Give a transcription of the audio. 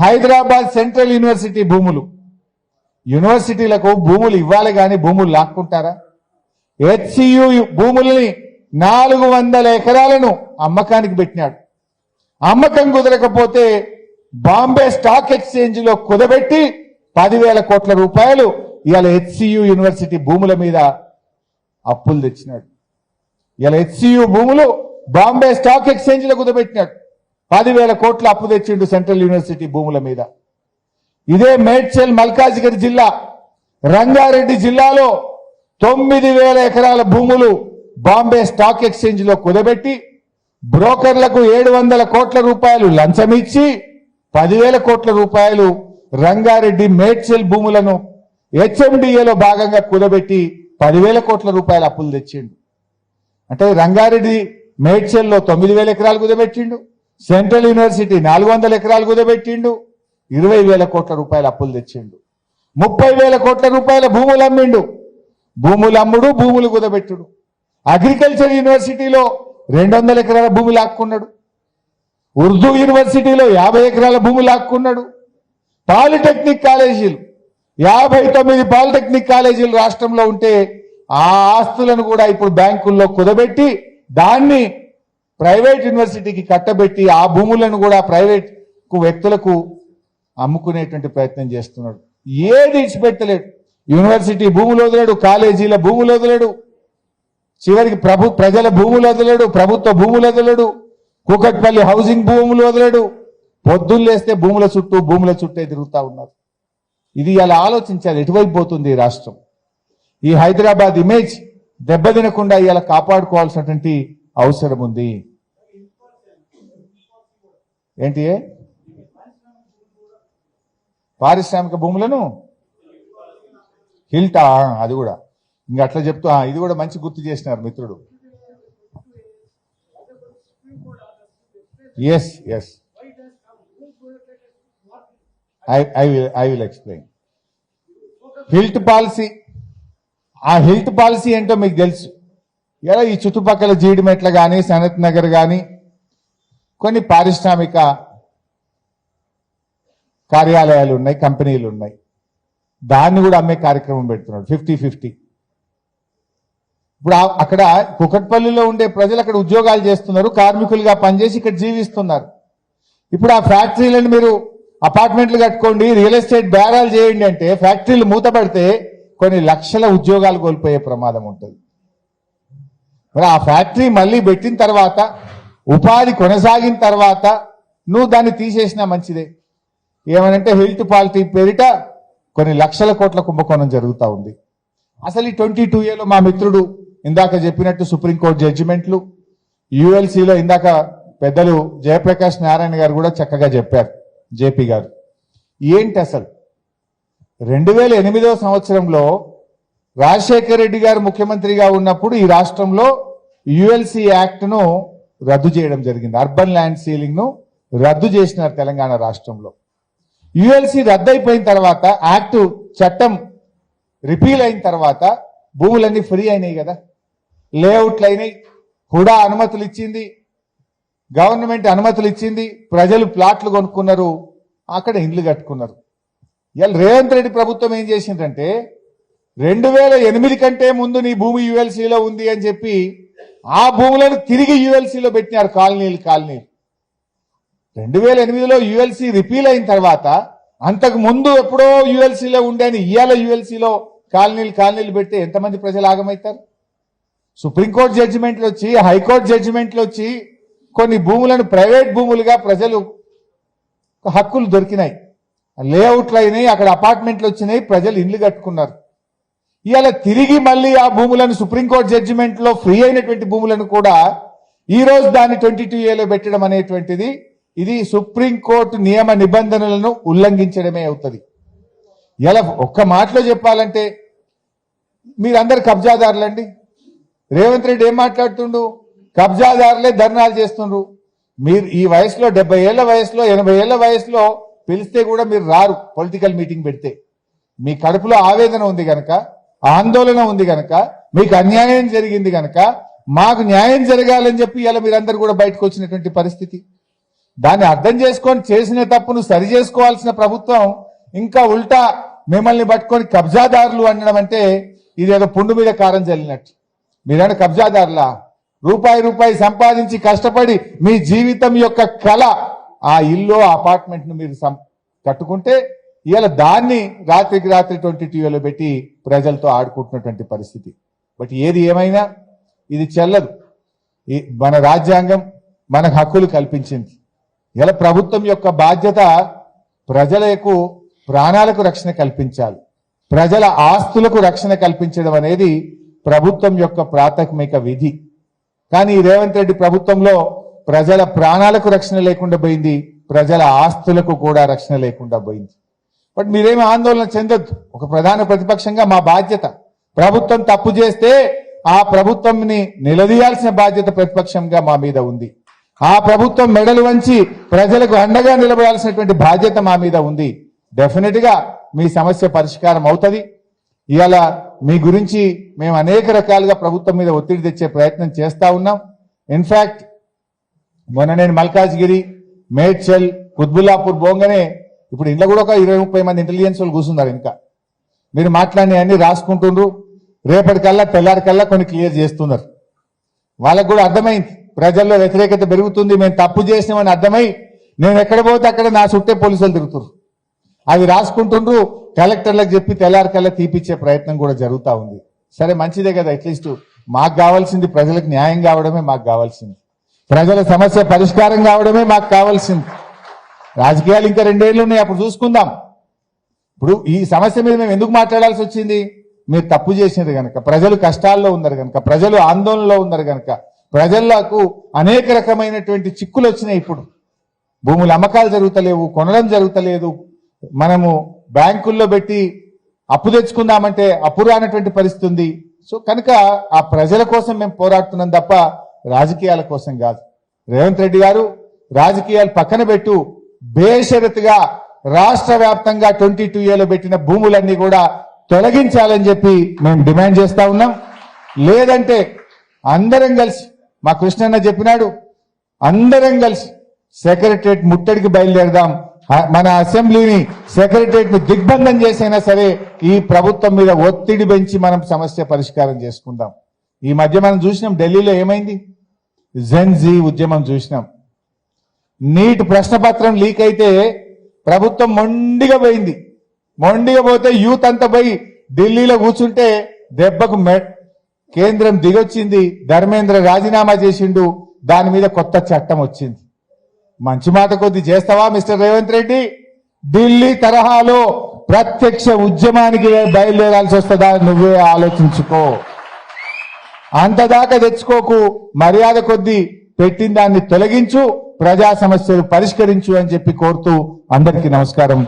Hyderabad central university భూములు, యూనివర్సిటీలకు భూములు ఇవ్వాలి కానీ భూములు లాక్కుంటారా? హెచ్సియు భూముల్ని 400 ఎకరాలను అమ్మకానికి పెట్టినాడు. అమ్మకం కుదరకపోతే బాంబే స్టాక్ ఎక్స్చేంజ్ లో కుదబెట్టి 10,000 కోట్ల రూపాయలు ఇవాళ హెచ్సియు యూనివర్సిటీ భూముల మీద అప్పులు తెచ్చినాడు. ఇవాళ హెచ్సియు భూములు బాంబే స్టాక్ ఎక్స్చేంజ్ లో కుదబెట్టినాడు. 10,000 కోట్ల అప్పు తెచ్చిండు సెంట్రల్ యూనివర్సిటీ భూముల మీద. ఇదే మేడ్చల్ మల్కాజిగిరి జిల్లా, రంగారెడ్డి జిల్లాలో 9,000 ఎకరాల భూములు బాంబే స్టాక్ ఎక్స్చేంజ్ లో కుదబెట్టి బ్రోకర్లకు 700 కోట్ల రూపాయలు లంచమిచ్చి 10,000 కోట్ల రూపాయలు రంగారెడ్డి మేడ్చల్ భూములను హెచ్ఎండిఏలో భాగంగా కుదబెట్టి 10,000 కోట్ల రూపాయల అప్పులు తెచ్చిండు. అంటే రంగారెడ్డి మేడ్చల్లో 9,000 ఎకరాలు కుదబెట్టిండు, సెంట్రల్ యూనివర్సిటీ 400 ఎకరాలు కుదబెట్టిండు, 20,000 కోట్ల రూపాయల అప్పులు తెచ్చిండు. 30,000 కోట్ల రూపాయల భూములు అమ్మిండు. భూములు అమ్ముడు, భూములు కుదబెట్టుడు. అగ్రికల్చర్ యూనివర్సిటీలో 200 ఎకరాల భూమి లాక్కున్నాడు. ఉర్దూ యూనివర్సిటీలో 50 ఎకరాల భూమి లాక్కున్నాడు. పాలిటెక్నిక్ కాలేజీలు 59 పాలిటెక్నిక్ కాలేజీలు రాష్ట్రంలో ఉంటే ఆ ఆస్తులను కూడా ఇప్పుడు బ్యాంకుల్లో కుదబెట్టి దాన్ని ప్రైవేట్ యూనివర్సిటీకి కట్టబెట్టి ఆ భూములను కూడా ప్రైవేట్ వ్యక్తులకు అమ్ముకునేటువంటి ప్రయత్నం చేస్తున్నాడు. ఏది ఇచ్చిపెట్టలేడు. యూనివర్సిటీ భూములు వదలడు, కాలేజీల భూములు వదలడు, చివరికి ప్రజల భూములు వదలడు, ప్రభుత్వ భూములు వదలడు, కూకట్పల్లి హౌసింగ్ భూములు వదలడు. పొద్దున్న లేస్తే భూముల చుట్టే తిరుగుతా ఉన్నారు. ఇది ఇలా ఆలోచించాలి, ఎటువైపు పోతుంది ఈ రాష్ట్రం. ఈ హైదరాబాద్ ఇమేజ్ దెబ్బతినకుండా ఇలా కాపాడుకోవాల్సినటువంటి అవసరం ఉంది. ఏంటి పారిశ్రామిక భూములను హిల్టా, అది కూడా ఇంకా అట్లా చెప్తూ ఇది కూడా మంచి గుర్తు చేసినారు మిత్రుడు. Yes yes I will explain. Health policy, ఆ హిల్ట్ పాలసీ ఏంటో మీకు తెలుసు. ఇలా ఈ చుట్టుపక్కల జీడిమెట్ల కానీ సనత్ నగర్ కానీ కొన్ని పారిశ్రామిక కార్యాలయాలు ఉన్నాయి, కంపెనీలు ఉన్నాయి. దాన్ని కూడా అమ్మే కార్యక్రమం పెడుతున్నాడు 50-50. ఇప్పుడు అక్కడ కుకట్పల్లిలో ఉండే ప్రజలు అక్కడ ఉద్యోగాలు చేస్తున్నారు, కార్మికులుగా పనిచేసి ఇక్కడ జీవిస్తున్నారు. ఇప్పుడు ఆ ఫ్యాక్టరీలను మీరు అపార్ట్మెంట్లు కట్టుకోండి, రియల్ ఎస్టేట్ బేరాలు చేయండి అంటే ఫ్యాక్టరీలు మూతపడితే కొన్ని లక్షల ఉద్యోగాలు కోల్పోయే ప్రమాదం ఉంటుంది. మరి ఆ ఫ్యాక్టరీ మళ్ళీ పెట్టిన తర్వాత ఉపాధి కొనసాగిన తర్వాత నువ్వు దాన్ని తీసేసినా మంచిదే. ఏమనంటే హిల్ట్ పాలిటీ పేరిట కొన్ని లక్షల కోట్ల కుంభకోణం జరుగుతూ ఉంది. అసలు ఈ 22A మా మిత్రుడు ఇందాక చెప్పినట్టు సుప్రీంకోర్టు జడ్జిమెంట్లు, యుఎల్సీలో ఇందాక పెద్దలు జయప్రకాష్ నారాయణ గారు కూడా చక్కగా చెప్పారు, జేపీ గారు. ఏంటి అసలు 2008వ సంవత్సరంలో రాజశేఖర రెడ్డి గారు ముఖ్యమంత్రిగా ఉన్నప్పుడు ఈ రాష్ట్రంలో యుఎల్సీ యాక్ట్ను రద్దు చేయడం జరిగింది. అర్బన్ ల్యాండ్ సీలింగ్ ను రద్దు చేసినారు తెలంగాణ రాష్ట్రంలో. యుఎల్సీ రద్దు అయిపోయిన తర్వాత, యాక్ట్ చట్టం రిపీల్ అయిన తర్వాత భూములన్నీ ఫ్రీ అయినాయి కదా, లేఅవుట్లు అయినాయి, హుడా అనుమతులు ఇచ్చింది, గవర్నమెంట్ అనుమతులు ఇచ్చింది, ప్రజలు ప్లాట్లు కొనుక్కున్నారు, అక్కడ ఇండ్లు కట్టుకున్నారు. ఇవాళ రేవంత్ రెడ్డి ప్రభుత్వం ఏం చేసిందంటే 2008 కంటే ముందు నీ భూమి యుఎల్సీలో ఉంది అని చెప్పి ఆ భూములను తిరిగి యుఎల్సీలో పెట్టినారు. కాలనీలు 2008లో యుఎల్సీ రిపీల్ అయిన తర్వాత అంతకు ముందు ఎప్పుడో యుఎల్సీలో ఉండేని ఇవాళ యుఎల్సీలో కాలనీలు పెడితే ఎంతమంది ప్రజలు ఆగమవుతారు? సుప్రీంకోర్టు జడ్జిమెంట్లు వచ్చి, హైకోర్టు జడ్జిమెంట్లు వచ్చి కొన్ని భూములను ప్రైవేట్ భూములుగా ప్రజలు హక్కులు దొరికినాయి, లేఅవుట్లు అయినాయి, అక్కడ అపార్ట్మెంట్లు వచ్చినాయి, ప్రజలు ఇండ్లు కట్టుకున్నారు. ఇవాళ తిరిగి మళ్ళీ ఆ భూములను సుప్రీంకోర్టు జడ్జిమెంట్లో ఫ్రీ అయినటువంటి భూములను కూడా ఈ రోజు దాన్ని 22Aలో పెట్టడం అనేటువంటిది ఇది సుప్రీంకోర్టు నియమ నిబంధనలను ఉల్లంఘించడమే అవుతుంది. ఇలా ఒక్క మాటలో చెప్పాలంటే మీరందరు కబ్జాదారులండి. రేవంత్ రెడ్డి ఏం మాట్లాడుతుండు? కబ్జాదారులే ధర్నాలు చేస్తుండ్రు. మీరు ఈ వయసులో 70 ఏళ్ల వయసులో 80 ఏళ్ల వయసులో పిలిస్తే కూడా మీరు రారు. పొలిటికల్ మీటింగ్ పెడితే మీ కడుపులో ఆవేదన ఉంది గనక, ఆందోళన ఉంది గనక, మీకు అన్యాయం జరిగింది గనక మాకు న్యాయం జరగాలని చెప్పి ఇలా మీరందరూ కూడా బయటకు వచ్చినటువంటి పరిస్థితి. దాన్ని అర్థం చేసుకొని చేసిన తప్పును సరి చేసుకోవాల్సిన ప్రభుత్వం ఇంకా ఉల్టా మిమ్మల్ని పట్టుకొని కబ్జాదారులు అనడం అంటే ఇదేదో పుండు మీద కారం చల్లినట్టు. మీరైనా కబ్జాదారులా? రూపాయి సంపాదించి కష్టపడి మీ జీవితం యొక్క కళ ఆ ఇల్లు అపార్ట్మెంట్ ను మీరు కట్టుకుంటే ఇవాళ దాన్ని రాత్రికి రాత్రి 22లో పెట్టి ప్రజలతో ఆడుకుంటున్నటువంటి పరిస్థితి. బట్ ఏది ఏమైనా ఇది చెల్లదు. మన రాజ్యాంగం మనకు హక్కులు కల్పించింది. ఇలా ప్రభుత్వం యొక్క బాధ్యత ప్రజలకు ప్రాణాలకు రక్షణ కల్పించాలి, ప్రజల ఆస్తులకు రక్షణ కల్పించడం అనేది ప్రభుత్వం యొక్క ప్రాథమిక విధి. కానీ ఈ రేవంత్ రెడ్డి ప్రభుత్వంలో ప్రజల ప్రాణాలకు రక్షణ లేకుండా పోయింది, ప్రజల ఆస్తులకు కూడా రక్షణ లేకుండా పోయింది. బట్ మీరేమీ ఆందోళన చెందొద్దు. ఒక ప్రధాన ప్రతిపక్షంగా మా బాధ్యత, ప్రభుత్వం తప్పు చేస్తే ఆ ప్రభుత్వంని నిలదీయాల్సిన బాధ్యత ప్రతిపక్షంగా మా మీద ఉంది. ఆ ప్రభుత్వం మెడలు వంచి ప్రజలకు అండగా నిలబడాల్సినటువంటి బాధ్యత మా మీద ఉంది. డెఫినెట్ గా మీ సమస్య పరిష్కారం అవుతుంది. ఇవాళ మీ గురించి మేము అనేక రకాలుగా ప్రభుత్వం మీద ఒత్తిడి తెచ్చే ప్రయత్నం చేస్తా ఉన్నాం. ఇన్ఫాక్ట్ మొన్న నేను మల్కాజ్గిరి, మేడ్చల్, కుత్బుల్లాపూర్ పోగానే ఇప్పుడు ఇంట్లో కూడా ఒక 20-30 మంది ఇంటెలిజెన్స్ వాళ్ళు కూర్చున్నారు. ఇంకా మీరు మాట్లాడినవన్నీ రాసుకుంటుండ్రు, రేపటికల్లా తెల్లారికల్లా కొన్ని క్లియర్ చేస్తున్నారు. వాళ్ళకు కూడా అర్థమైంది ప్రజల్లో వ్యతిరేకత పెరుగుతుంది, మేము తప్పు చేసినామని అర్థమై నేను ఎక్కడ పోతే అక్కడ నా చుట్టే పోలీసులు తిరుగుతున్నారు. అవి రాసుకుంటుండ్రు, కలెక్టర్లకు చెప్పి తెల్లారికల్లా తీపిచ్చే ప్రయత్నం కూడా జరుగుతూ ఉంది. సరే మంచిదే కదా, అట్లీస్ట్ మాకు కావాల్సింది ప్రజలకు న్యాయం కావడమే మాకు కావాల్సింది, ప్రజల సమస్య పరిష్కారం కావడమే మాకు కావాల్సింది. రాజకీయాలు ఇంకా 2 ఏళ్ళు ఉన్నాయి, అప్పుడు చూసుకుందాం. ఇప్పుడు ఈ సమస్య మీద మేము ఎందుకు మాట్లాడాల్సి వచ్చింది? మీరు తప్పు చేసినారు కనుక, ప్రజలు కష్టాల్లో ఉన్నారు కనుక, ప్రజలు ఆందోళనలో ఉన్నారు కనుక, ప్రజలకు అనేక రకమైనటువంటి చిక్కులు వచ్చినాయి. ఇప్పుడు భూముల అమ్మకాలు జరుగుతలేవు, కొనడం జరుగుతలేదు, మనము బ్యాంకుల్లో పెట్టి అప్పు తెచ్చుకుందామంటే అప్పు రానటువంటి పరిస్థితి ఉంది. సో కనుక ఆ ప్రజల కోసం మేము పోరాడుతున్నాం తప్ప రాజకీయాల కోసం కాదు. రేవంత్ రెడ్డి గారు రాజకీయాలు పక్కన పెట్టు, బేషరతుగా రాష్ట్ర వ్యాప్తంగా 22ఏలో పెట్టిన భూములన్నీ కూడా తొలగించాలని చెప్పి మేము డిమాండ్ చేస్తా ఉన్నాం. లేదంటే అందరం కలిసి, మా కృష్ణన్న చెప్పినాడు, అందరం కలిసి సెక్రటరియట్ ముట్టడికి బయలుదేరదాం. మన అసెంబ్లీని, సెక్రటరియట్ ను దిగ్బంధం చేసైనా సరే ఈ ప్రభుత్వం మీద ఒత్తిడి పెంచి మనం సమస్య పరిష్కారం చేసుకుందాం. ఈ మధ్య మనం చూసినాం ఢిల్లీలో ఏమైంది, జెన్జీ ఉద్యమం చూసినాం. నీట్ ప్రశ్నపత్రం లీక్ అయితే ప్రభుత్వం మొండిగా పోయింది. మొండిగా పోతే యూత్ అంతా పోయి ఢిల్లీలో కూర్చుంటే దెబ్బకు కేంద్రం దిగొచ్చింది, ధర్మేంద్ర రాజీనామా చేసిండు, దాని మీద కొత్త చట్టం వచ్చింది. మంచి మాట కొద్ది చేస్తావా మిస్టర్ రేవంత్ రెడ్డి? ఢిల్లీ తరహాలో ప్రత్యక్ష ఉద్యమానికి బయలుదేరాల్సి వస్తుందా? నువ్వే ఆలోచించుకో. అంతదాకా తెచ్చుకోకు, మర్యాద కొద్ది పెట్టిన దాన్ని తొలగించు, ప్రజా సమస్యలు పరిష్కరించు అని చెప్పి కోరుతూ అందరికీ నమస్కారం.